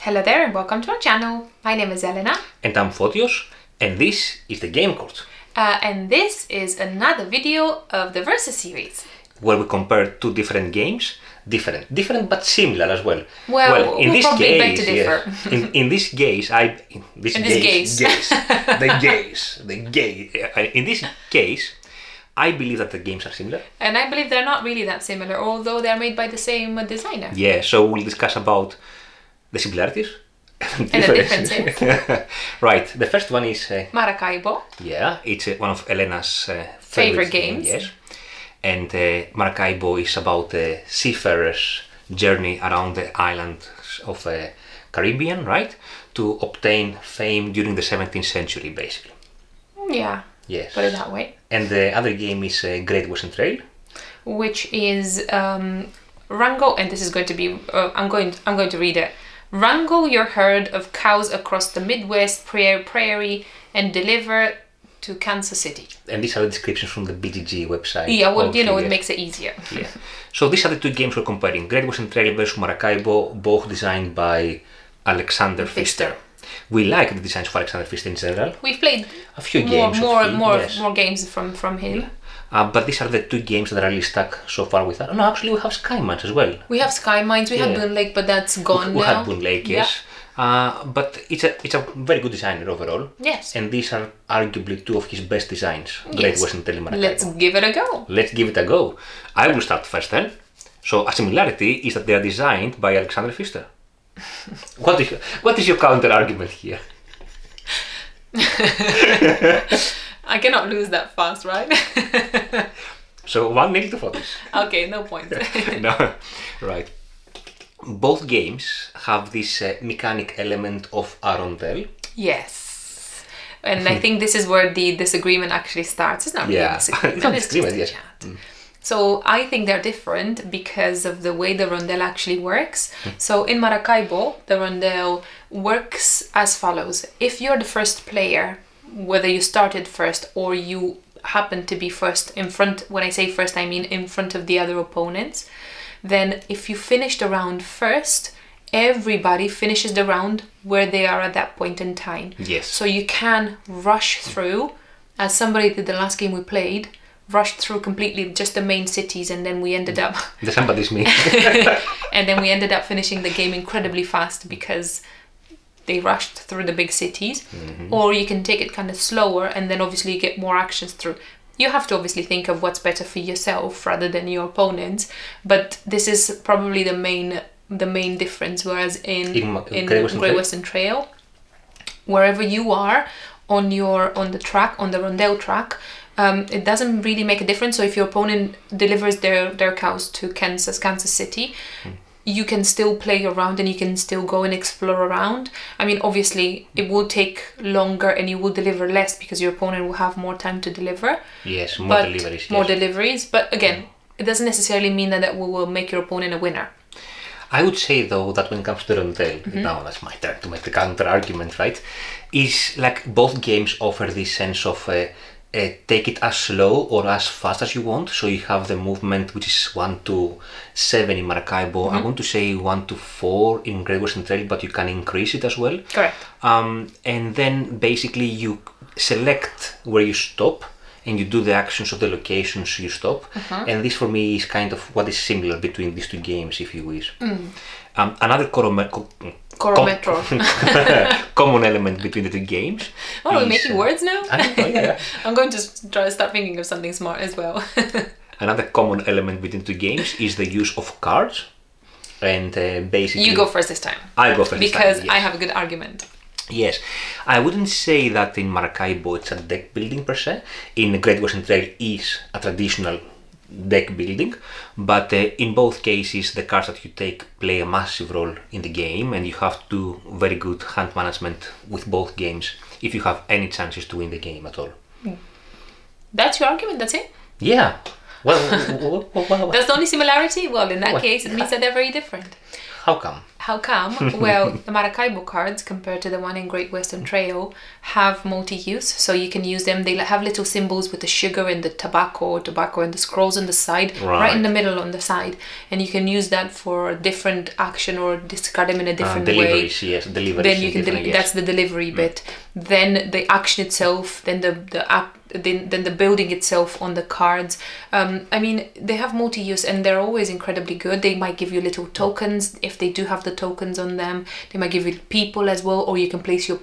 Hello there and welcome to our channel. My name is Elena. And I'm Fotios, and this is the Game Court. And this is another video of the Versus series. Where we compare two different games, different but similar as well. Well, in this probably case, beg to differ. Yes, in this case, in this case, I believe that the games are similar. And I believe they're not really that similar, although they're made by the same designer. Yeah, so we'll discuss about the similarities and the differences. Right, the first one is Maracaibo. Yeah, it's one of Elena's favorite games. Yes, and Maracaibo is about a seafarer's journey around the islands of Caribbean, right, to obtain fame during the 17th century, basically. Yeah. Yes. Put it that way. And the other game is Great Western Trail, which is wrangle, and this is going to be I'm going to read it. Wrangle your herd of cows across the Midwest prairie and deliver to Kansas City. And these are the descriptions from the BGG website. Yeah, well, you know, it makes it easier. Yeah. So these are the two games we're comparing: Great Western Trail versus Maracaibo, both designed by Alexander Pfister. We like the designs of Alexander Pfister in general. We've played a few games more games from him. Yeah. But these are the two games that are really stuck so far with us. No, actually, we have Sky Mines as well. We have Sky Mines. We had Boon Lake, but that's gone now. We had Boon Lake, yes. Yeah. But it's a very good designer overall. Yes. And these are arguably two of his best designs. Great Western Trail and Maracaibo. Let's give it a go. Let's give it a go. I will start first then. So a similarity is that they are designed by Alexander Pfister. What is your counter argument here? I cannot lose that fast, right? So 1-0 to Fotis. Okay, no point. No, right. Both games have this mechanic element of a rondel. Yes. And I think this is where the disagreement actually starts. It's not really a disagreement. It's disagreement, yes. So I think they're different because of the way the rondel actually works. So in Maracaibo, the rondel works as follows. If you're the first player, whether you started first or you happen to be first in front, when I say first, I mean in front of the other opponents, then if you finish the round first, everybody finishes the round where they are at that point in time. Yes. So you can rush through, as somebody did the last game we played, rushed through completely just the main cities, and then we ended up... The somebody's me. And then we ended up finishing the game incredibly fast because they rushed through the big cities. Or you can take it kind of slower and then obviously get more actions through. You have to obviously think of what's better for yourself rather than your opponents, but this is probably the main difference. Whereas in Great Western Trail, wherever you are on the track, on the rondel track, it doesn't really make a difference. So if your opponent delivers their cows to Kansas City, you can still play your round and you can still go and explore around. I mean, obviously, it will take longer and you will deliver less because your opponent will have more time to deliver. Yes, more deliveries. More deliveries. But again, it doesn't necessarily mean that will make your opponent a winner. I would say, though, that when it comes to the rondel, now that's my turn to make the counter argument, right? Is like both games offer this sense of take it as slow or as fast as you want. So you have the movement which is 1 to 7 in Maracaibo. I want to say 1 to 4 in Great Western Trail, but you can increase it as well. Correct. And then basically you select where you stop and you do the actions of the locations you stop. And this for me is kind of what is similar between these two games, if you wish. Another common element between the two games. Oh, we're making words now? Yeah. I'm going to try to start thinking of something smart as well. Another common element between the two games is the use of cards. And basically... You go first this time. I go first because this time, I have a good argument. Yes. I wouldn't say that in Maracaibo it's a deck building per se. In Great Western Trail is a traditional deck building, but in both cases the cards that you take play a massive role in the game, and you have to do very good hand management with both games if you have any chances to win the game at all. That's your argument, that's it? Yeah. Well, that's the only similarity? Well, in that case it means that they're very different. How come? How come? Well, the Maracaibo cards, compared to the one in Great Western Trail, have multi-use, so you can use them. They have little symbols with the sugar and the tobacco and the scrolls on the side, right in the middle on the side, and you can use that for different action or discard them in a different way. Deliveries, yes, deliveries. Then you can that's the delivery bit. Then the action itself, then then the building itself on the cards. I mean, they have multi-use and they're always incredibly good. They might give you little tokens if they do have the tokens on them. They might give you people as well, or you can place your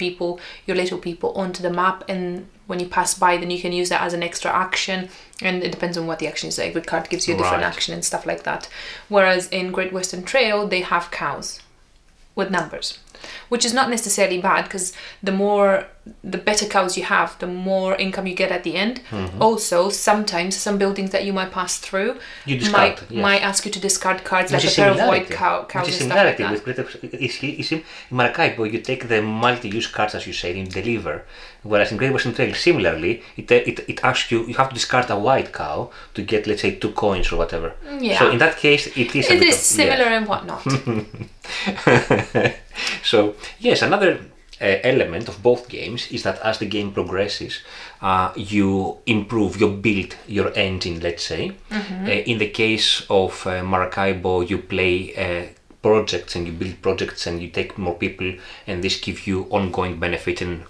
little people onto the map, and when you pass by, then you can use that as an extra action, and it depends on what the action is. Every card gives you a different action and stuff like that. Whereas in Great Western Trail, they have cows with numbers, which is not necessarily bad, because the better cows you have, the more income you get at the end. Also, sometimes some buildings that you might pass through might ask you to discard cards, like a pair of white cows and stuff like that. In Maracaibo, you take the multi-use cards, as you said, and deliver. Whereas in Great Western Trail, similarly, it asks you have to discard a white cow to get, let's say, 2 coins or whatever. Yeah. So in that case, it is similar and whatnot. So yes, another element of both games is that as the game progresses, you improve, you build your engine, let's say. In the case of Maracaibo, you play projects and you build projects and you take more people, and this gives you ongoing benefit and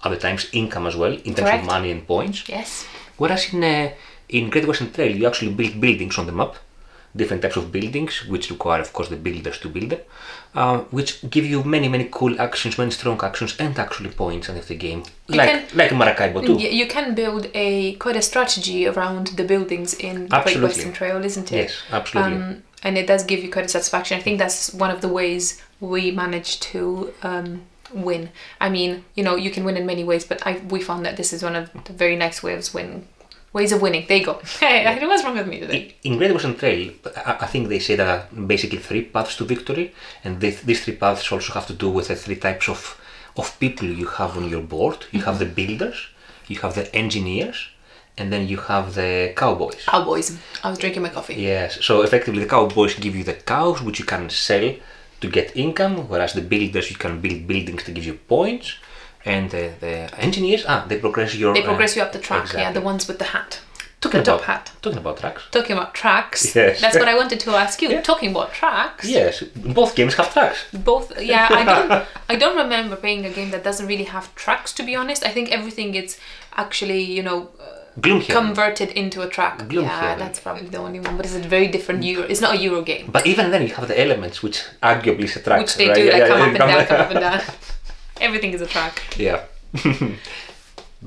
other times income as well in terms of money and points. Yes. Whereas in Great Western Trail, you actually build buildings on the map, different types of buildings, which require, of course, the builders to build them, which give you many cool actions, many strong actions, and actually points at the end of the game, like Maracaibo too. You can build quite a strategy around the buildings in Great Western Trail, isn't it? Yes, absolutely. And it does give you quite a satisfaction. I think that's one of the ways we managed to win. I mean, you can win in many ways, but we found that this is one of the very nice ways of winning. There you go. Hey, what's wrong with me today? In Great Western Trail, I think they say there are basically 3 paths to victory, and these 3 paths also have to do with the 3 types of people you have on your board. You have the builders, you have the engineers, and then you have the cowboys. Cowboys. I was drinking my coffee. Yes, so effectively the cowboys give you the cows, which you can sell to get income, whereas the builders, you can build buildings to give you points. And the engineers, they progress you up the track. Exactly. Yeah, the ones with the hat. Talking about hat. Talking about tracks. Talking about tracks. Yes. That's what I wanted to ask you. Yeah. Talking about tracks. Yes. Both games have tracks. Both. Yeah. I don't remember playing a game that doesn't really have tracks. To be honest, I think everything is actually converted into a track. Gloomhaven. That's probably the only one. But it's a very different It's not a Euro game. But even then, you have the elements which arguably is a track. Which they do, come up and down. Everything is a track. Yeah.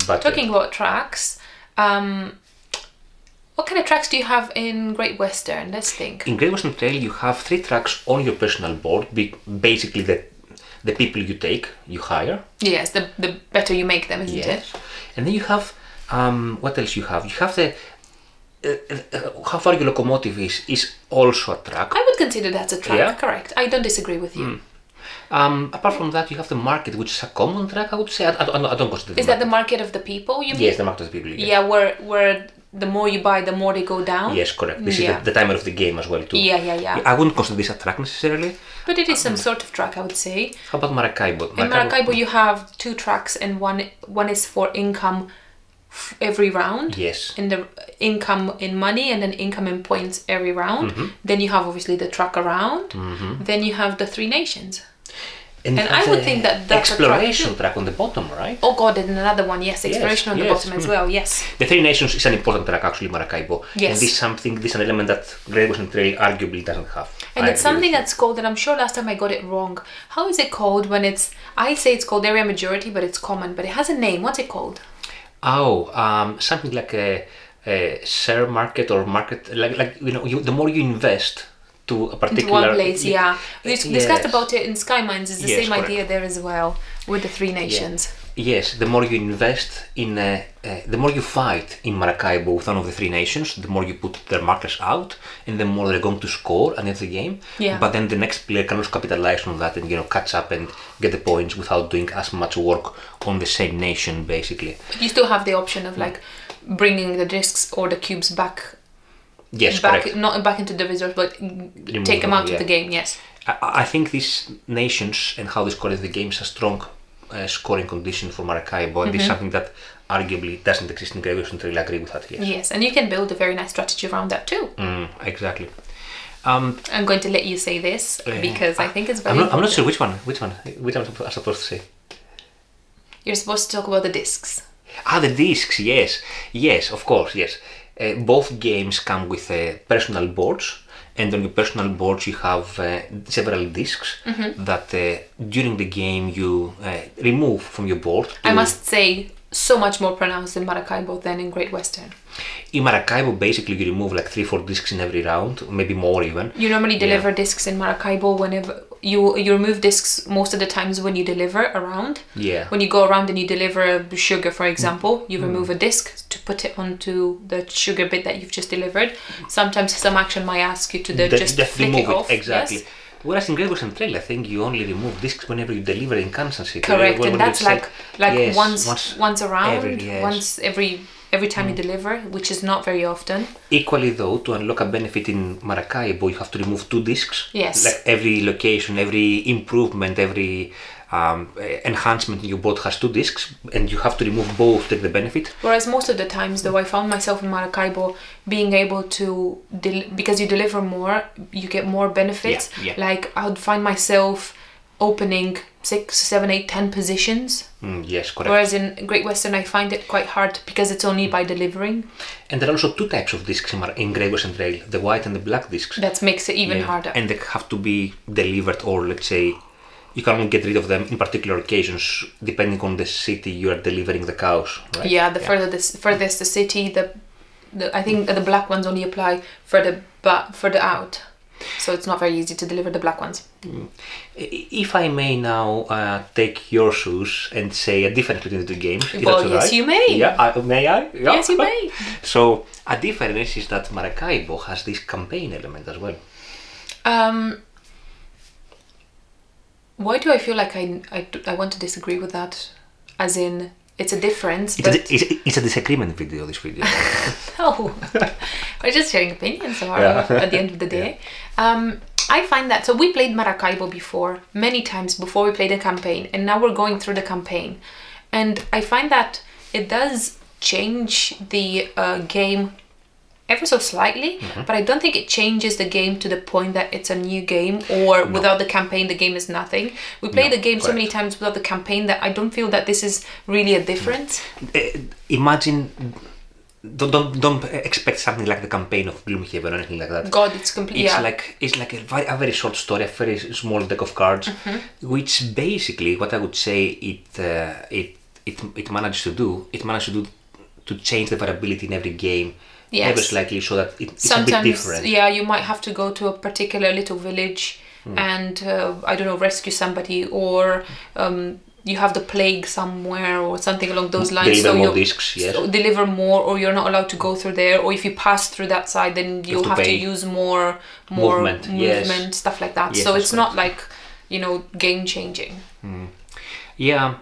But talking about tracks, what kind of tracks do you have in Great Western? Let's think. In Great Western Trail, you have 3 tracks on your personal board. Basically, the people you take, you hire. Yes, the better you make them, isn't it? And then you have what else you have? You have the how far your locomotive is also a track. I would consider that a track. Yeah? Correct. I don't disagree with you. Apart from that, you have the market, which is a common track, I would say. I don't consider it. Is that the market of the people, you mean? Yes, the market of the people. Yes. Yeah, where the more you buy, the more they go down? Yes, correct. This is the timer of the game as well, too. Yeah. I wouldn't consider this a track necessarily. But it is some sort of track, I would say. How about Maracaibo? In Maracaibo, you have 2 tracks, and one is for income every round. Yes. In the income in money, and then income in points every round. Then you have obviously the track around. Then you have the 3 nations. And I would think that that's exploration track on the bottom, right? Oh god, and another one, yes, exploration on the bottom as well, yes. The 3 nations is an important track actually, Maracaibo. Yes. And this is an element that Great Western Trail arguably doesn't have. And it's something that's called, and I'm sure last time I got it wrong. How is it called when I say it's called area majority, but it's common, but it has a name. What's it called? Oh, something like a share market or market, the more you invest to a particular... Into one place, yeah. We discussed about it in Sky Mines. It's the same idea there as well, with the 3 nations. Yes, the more you invest in, the more you fight in Maracaibo with one of the 3 nations, the more you put their markers out, and the more they're going to score at the end of the game. Yeah. But then the next player can also capitalize on that and catch up and get the points without doing as much work on the same nation, basically. You still have the option of bringing the discs or the cubes back. Yes, back, correct. Not back into the reserve, but take them out of the game. Yes. I think these nations and how they score in the game is a strong scoring condition for Maracaibo, and this is something that arguably doesn't exist in Great Western Trail. I agree with that, yes. Yes, and you can build a very nice strategy around that too. Exactly. I'm going to let you say this because I think it's very important. I'm not sure which one I'm supposed to say. You're supposed to talk about the discs. The discs, yes, of course, yes. Both games come with personal boards, and on your personal boards you have several discs that during the game you remove from your board. I must say, so much more pronounced in Maracaibo than in Great Western. In Maracaibo, basically you remove like 3-4 discs in every round, maybe more even. You normally deliver discs in Maracaibo whenever you remove discs most of the times when you deliver around. Yeah. When you go around and you deliver sugar, for example, you remove a disc to put it onto the sugar bit that you've just delivered. Sometimes some action might ask you to just flick it off. Exactly. Yes? Whereas in Great Western Trail, I think you only remove discs whenever you deliver in Kansas City. Correct, and that's like yes, once around, once every time you deliver, which is not very often. Equally though, to unlock a benefit in Maracaibo, you have to remove 2 discs. Yes. Like every location, every improvement, every enhancement in your board has 2 discs, and you have to remove both to take the benefit. Whereas most of the times though, I found myself in Maracaibo being able to, because you deliver more, you get more benefits. Yeah. Like I would find myself opening 6, 7, 8, 10 positions. Yes, correct. Whereas in Great Western I find it quite hard because it's only by delivering. And there are also 2 types of discs in Great Western Trail, the white and the black discs. That makes it even harder. And they have to be delivered, or let's say you can only get rid of them in particular occasions depending on the city you are delivering the cows, right? Yeah, the furthest the city, I think the black ones only apply further out. So it's not very easy to deliver the black ones. If I may now take your shoes and say a difference between the 2 games. Well, yes, right? You may. Yeah, may I? Yeah. Yes, you may. So a difference is that Maracaibo has this campaign element as well. Why do I feel like I want to disagree with that? As in, it's a difference. It's a disagreement video, this video. No, we're just sharing opinions at the end of the day. I find that, so we played Maracaibo before, many times before we played a campaign, and now we're going through the campaign. And I find that it does change the game ever so slightly, but I don't think it changes the game to the point that it's a new game, or without the campaign the game is nothing. We play the game so many times without the campaign that I don't feel that this is really a difference. Imagine, don't expect something like the campaign of Gloomhaven or anything like that. God, it's completely... It's like a very short story, a very small deck of cards, which basically, what I would say it manages to do, to change the variability in every game. Yes. Ever slightly, so that it's sometimes, a bit different. Yeah, you might have to go to a particular little village and, I don't know, rescue somebody, or you have the plague somewhere or something along those lines. Deliver more discs, yes. So deliver more, or you're not allowed to go through there, or if you pass through that side, then you'll have to use more movement, yes. Stuff like that. Yes, so it's not like, game changing. Yeah,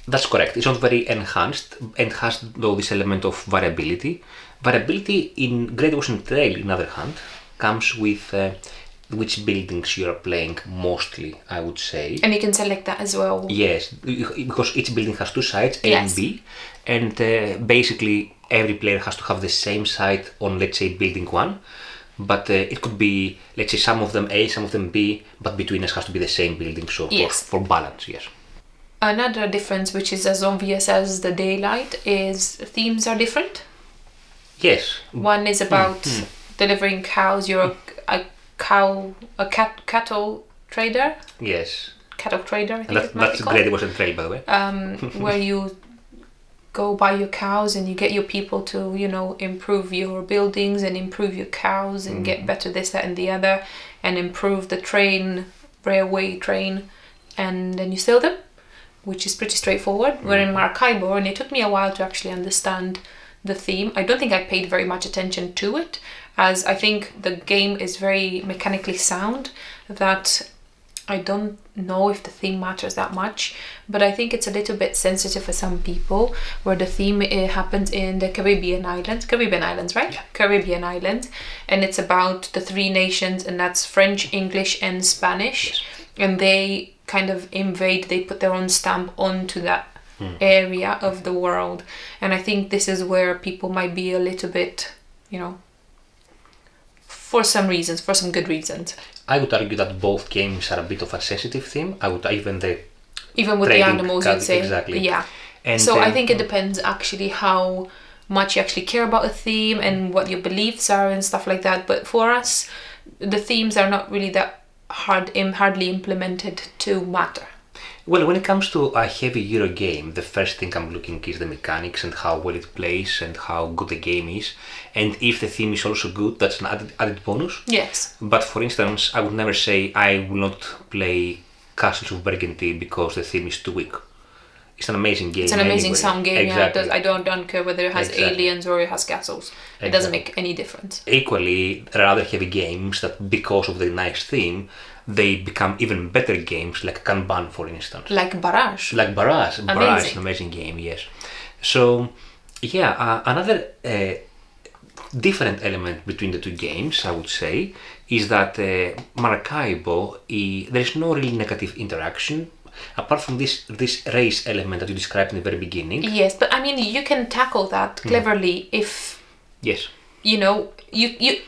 that's correct. It's not very enhanced, and has though this element of variability. Variability in Great Western Trail, on the other hand, comes with which buildings you are playing mostly, I would say. And you can select that as well. Yes, because each building has 2 sides, A and B, and basically every player has to have the same side on, let's say, building 1. But it could be, let's say, some of them A, some of them B, but between us has to be the same building, so for balance, yes. Another difference, which is as obvious as the daylight, is themes are different. Yes. One is about delivering cows. You're a cattle trader. Yes. Cattle trader, I think that's Great Western Trail, by the way. Where you go buy your cows and you get your people to, improve your buildings and improve your cows and get better this, that and the other, and improve the railway train, and then you sell them, which is pretty straightforward. We're in Maracaibo, and it took me a while to actually understand the theme. I don't think I paid very much attention to it, as I think the game is very mechanically sound, that I don't know if the theme matters that much, but I think it's a little bit sensitive for some people, where the theme happens in the Caribbean islands, right? Yeah. Caribbean islands, and it's about the three nations, and that's French, English, and Spanish. Yes. And they kind of invade, they put their own stamp onto that area of the world. And I think this is where people might be a little bit, you know, for some reasons, for some good reasons. I would argue that both games are a bit of a sensitive theme. I would even with the animals, you'd say. Exactly. Yeah. And so I think it depends actually how much you actually care about a theme and what your beliefs are and stuff like that. But for us, the themes are not really that hardly implemented to matter. Well, when it comes to a heavy Euro game, the first thing I'm looking is the mechanics and how well it plays and how good the game is. And if the theme is also good, that's an added bonus. Yes. But for instance, I would never say I will not play Castles of Burgundy because the theme is too weak. It's an amazing game. It's an amazing anyway. sound game. Exactly. Yeah, I don't care whether it has aliens or it has castles. It doesn't make any difference. Equally, there are other heavy games that, because of the nice theme, they become even better games, like Kanban, for instance. Like Barrage. Barrage is an amazing game, yes. So, yeah, another different element between the two games, I would say, is that Maracaibo, there is no really negative interaction, apart from this race element that you described in the very beginning. Yes, but I mean, you can tackle that cleverly if... Yes. You know,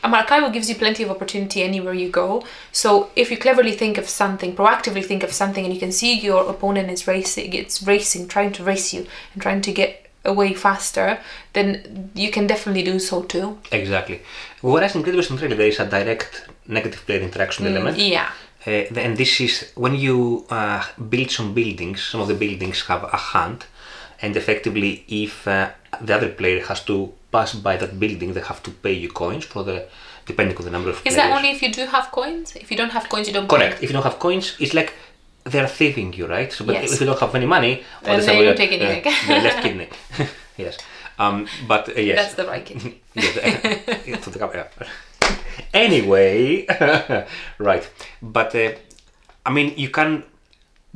Maracaibo gives you plenty of opportunity anywhere you go. So if you cleverly think of something, proactively think of something, and you can see your opponent is racing, trying to race you and trying to get away faster, then you can definitely do so too. Exactly. Whereas in Great Western Trail there is a direct negative player interaction element. Yeah. And this is when you build some buildings, some of the buildings have a hand, and effectively if the other player has to pass by that building, they have to pay you coins depending on the number of players. Is that only if you do have coins? If you don't have coins, you don't Correct. pay? If you don't have coins, it's like they're thieving you, right? So, but Yes. if you don't have any money, then they don't take anything. the left kidney. Yes. But yes. That's the right kidney. Yes, to the camera. Anyway, right. But I mean, you can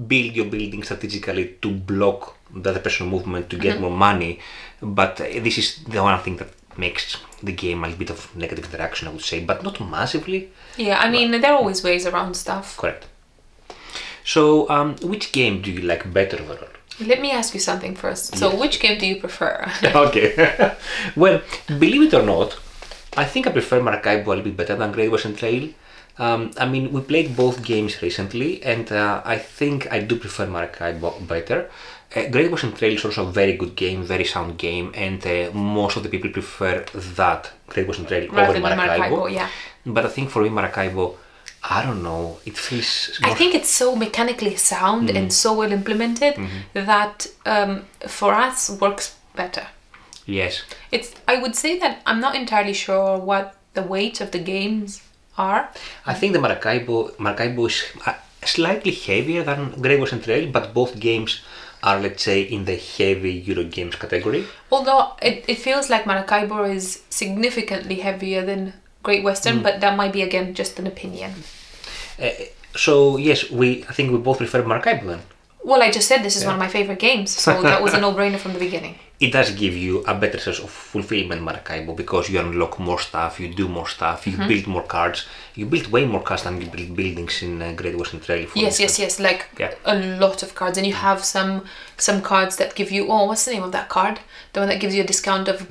build your building strategically to block the other person's movement to get more money, but this is the one thing that makes the game a bit of negative interaction, I would say, but not massively. Yeah, I mean, there are always ways around stuff. Correct. So, which game do you like better overall? Let me ask you something first. So, which game do you prefer? Okay. Well, believe it or not, I think I prefer Maracaibo a little bit better than Great Western Trail. I mean, we played both games recently, and I think I do prefer Maracaibo better. Great Western Trail is also a very good game, very sound game, and most of the people prefer that Great Western Trail over Maracaibo. Yeah. But I think for me, Maracaibo, I don't know, it feels I think it's so mechanically sound and so well implemented that for us works better. Yes. I would say that I'm not entirely sure what the weight of the games are. I think the Maracaibo is slightly heavier than Great Western Trail, but both games are, let's say, in the heavy Euro games category. Although it feels like Maracaibo is significantly heavier than Great Western, but that might be again just an opinion. So yes, I think we both prefer Maracaibo then. Well, I just said this is one of my favorite games, so that was a no-brainer from the beginning. It does give you a better sense of fulfillment, Maracaibo, because you unlock more stuff, you do more stuff, you build more cards. You build way more cards than you build buildings in Great Western Trail. For instance. Yes, like a lot of cards, and you have some cards that give you. Oh, what's the name of that card? The one that gives you a discount of.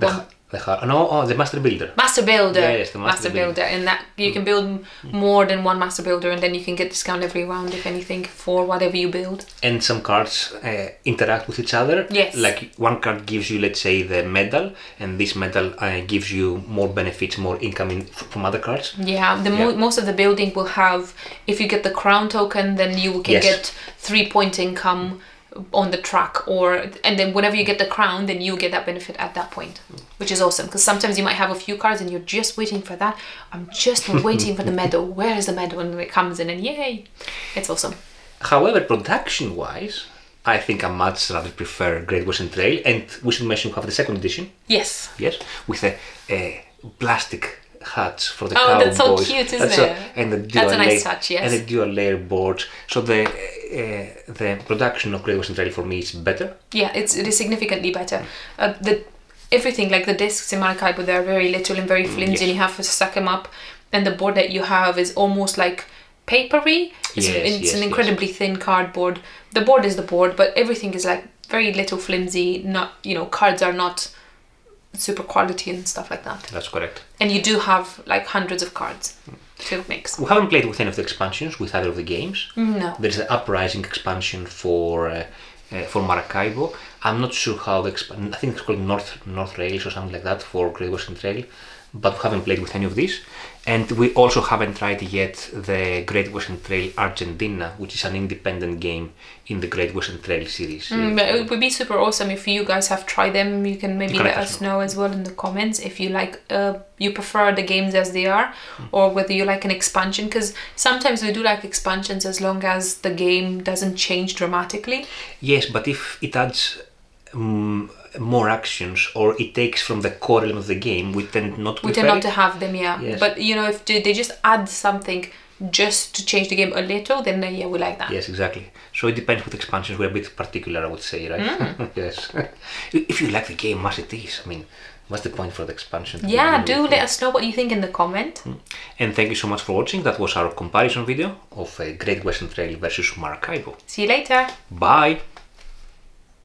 The Master Builder. Master Builder. Yes, the Master Builder, and that you can build more than one Master Builder, and then you can get discount every round, if anything, for whatever you build. And some cards interact with each other. Yes. Like one card gives you, let's say, the medal, and this medal gives you more benefits, more income from other cards. Yeah, most of the building will have. If you get the crown token, then you can get 3-point income on the track, and then whenever you get the crown, then you get that benefit at that point, which is awesome, because sometimes you might have a few cards and you're just waiting for that. I'm just waiting for the medal. Where is the medal? And it comes in, and yay, it's awesome. However, production wise, I think I much rather prefer Great Western Trail, and we should mention we have the second edition. Yes, with a plastic hats for the Oh, cowboys. that's so cute, isn't it? And the That's a nice touch, yes. And the dual layer boards. So the production of Great Western Trail for me is better. Yeah, it is significantly better. Everything, like the discs in Maracaibo, they're very little and very flimsy, yes. and you have to suck them up. And the board that you have is almost like papery. It's an incredibly thin cardboard. The board is the board, but everything is like very little flimsy. Not, you know, cards are not super quality and stuff like that. That's correct. And you do have like hundreds of cards to mix. We haven't played with any of the expansions with either of the games. No. There's an Uprising expansion for Maracaibo. I'm not sure how I think it's called North Rails or something like that for Great Western Trail, but we haven't played with any of these. And we also haven't tried yet the Great Western Trail Argentina, which is an independent game in the Great Western Trail series. But it would be super awesome if you guys have tried them. You can maybe let us know as well in the comments if you like, you prefer the games as they are, or whether you like an expansion, because sometimes we do like expansions as long as the game doesn't change dramatically. Yes, but if it adds more actions or it takes from the core element of the game, we tend not to have them. Yes. But you know, if they just add something just to change the game a little, then yeah, we like that. Yes, exactly. So it depends with expansions. We're a bit particular, I would say, right? Yes. If you like the game as it is, I mean, what's the point for the expansion? Yeah, do let us know what you think in the comment. And thank you so much for watching. That was our comparison video of Great Western Trail versus Maracaibo. See you later. Bye.